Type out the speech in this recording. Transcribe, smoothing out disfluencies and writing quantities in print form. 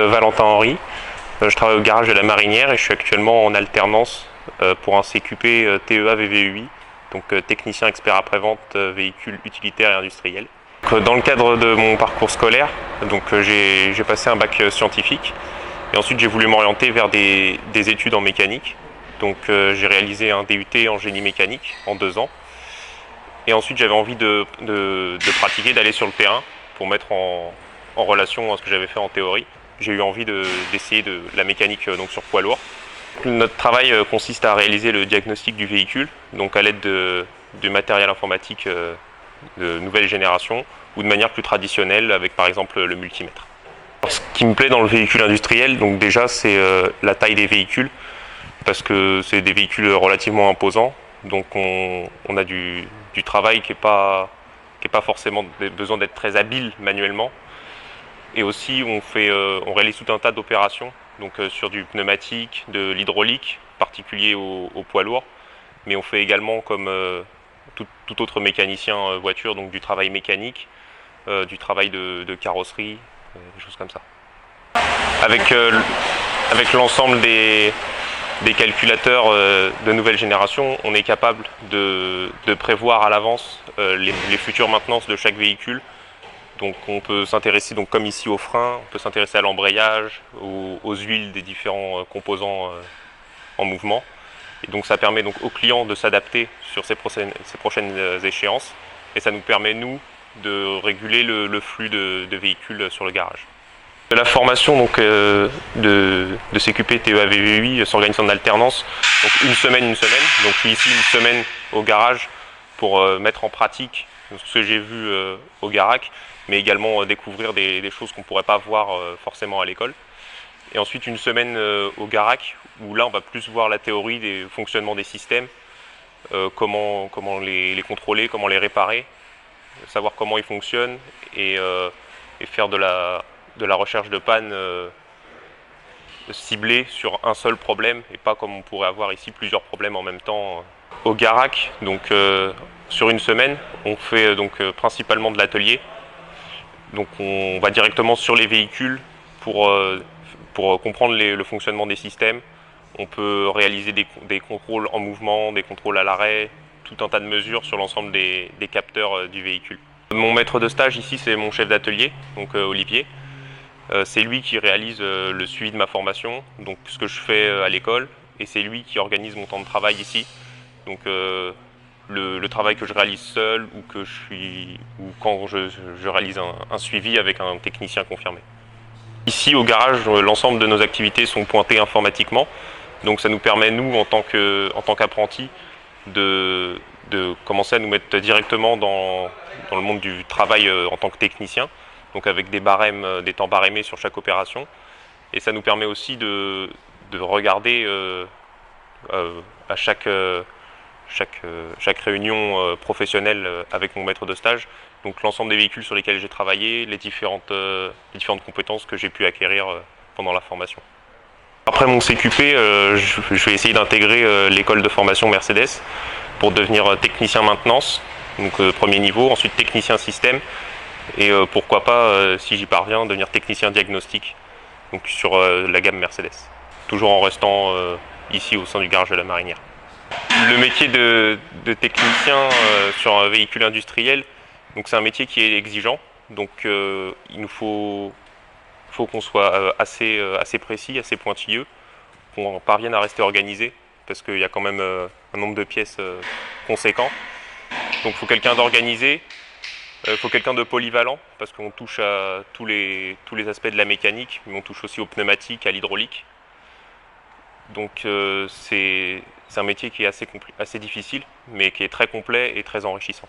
Valentin Henry, je travaille au garage de la Marinière et je suis actuellement en alternance pour un CQP TEA VVEI, donc technicien expert après-vente véhicules utilitaires et industriels. Dans le cadre de mon parcours scolaire, j'ai passé un bac scientifique et ensuite j'ai voulu m'orienter vers des études en mécanique. Donc j'ai réalisé un DUT en génie mécanique en 2 ans. Et ensuite j'avais envie de pratiquer, d'aller sur le terrain pour mettre en relation ce que j'avais fait en théorie. J'ai eu envie d'essayer de la mécanique donc sur poids lourd. Notre travail consiste à réaliser le diagnostic du véhicule, donc à l'aide du matériel informatique de nouvelle génération ou de manière plus traditionnelle avec par exemple le multimètre. Alors, ce qui me plaît dans le véhicule industriel, donc déjà c'est la taille des véhicules, parce que c'est des véhicules relativement imposants, donc on a du travail qui n'est pas forcément besoin d'être très habile manuellement. Et aussi on réalise tout un tas d'opérations, donc sur du pneumatique, de l'hydraulique, particulier au poids lourd, mais on fait également comme tout autre mécanicien voiture, donc du travail mécanique, du travail de carrosserie, des choses comme ça. Avec l'ensemble des calculateurs de nouvelle génération, on est capable de prévoir à l'avance les futures maintenances de chaque véhicule. Donc on peut s'intéresser, comme ici, aux freins, on peut s'intéresser à l'embrayage, aux huiles des différents composants en mouvement. Et donc ça permet donc aux clients de s'adapter sur ces prochaines échéances. Et ça nous permet, nous, de réguler le flux de véhicules sur le garage. La formation de CQP TEA VVEI s'organise en alternance, donc une semaine. Donc je suis ici une semaine au garage pour mettre en pratique ce que j'ai vu au Garac, mais également découvrir des choses qu'on ne pourrait pas voir forcément à l'école. Et ensuite une semaine au Garac, où là on va plus voir la théorie des fonctionnements des systèmes, comment les contrôler, comment les réparer, savoir comment ils fonctionnent et faire de la recherche de panne ciblée sur un seul problème et pas comme on pourrait avoir ici plusieurs problèmes en même temps. Au Garac, sur une semaine, on fait principalement de l'atelier. Donc on va directement sur les véhicules pour comprendre le fonctionnement des systèmes. On peut réaliser des contrôles en mouvement, des contrôles à l'arrêt, tout un tas de mesures sur l'ensemble des capteurs du véhicule. Mon maître de stage ici, c'est mon chef d'atelier, donc Olivier. C'est lui qui réalise le suivi de ma formation, donc ce que je fais à l'école, et c'est lui qui organise mon temps de travail ici. Donc le travail que je réalise seul ou quand je réalise un suivi avec un technicien confirmé. Ici au garage, l'ensemble de nos activités sont pointées informatiquement, donc ça nous permet, nous, en tant qu'apprentis, de commencer à nous mettre directement dans le monde du travail en tant que technicien, donc avec des barèmes, des temps barrémés sur chaque opération. Et ça nous permet aussi de regarder à chaque réunion professionnelle avec mon maître de stage, donc l'ensemble des véhicules sur lesquels j'ai travaillé, les différentes compétences que j'ai pu acquérir pendant la formation. Après mon CQP, je vais essayer d'intégrer l'école de formation Mercedes pour devenir technicien maintenance, donc premier niveau, ensuite technicien système et pourquoi pas, si j'y parviens, devenir technicien diagnostic, donc sur la gamme Mercedes, toujours en restant ici au sein du garage de la Marinière. Le métier de technicien sur un véhicule industriel, donc c'est un métier qui est exigeant, donc il nous faut qu'on soit assez précis, assez pointilleux, qu'on parvienne à rester organisé, parce qu'il y a quand même un nombre de pièces conséquent. Donc il faut quelqu'un d'organisé, il faut quelqu'un de polyvalent, parce qu'on touche à tous les aspects de la mécanique, mais on touche aussi aux pneumatiques, à l'hydraulique. Donc c'est un métier qui est assez difficile, mais qui est très complet et très enrichissant.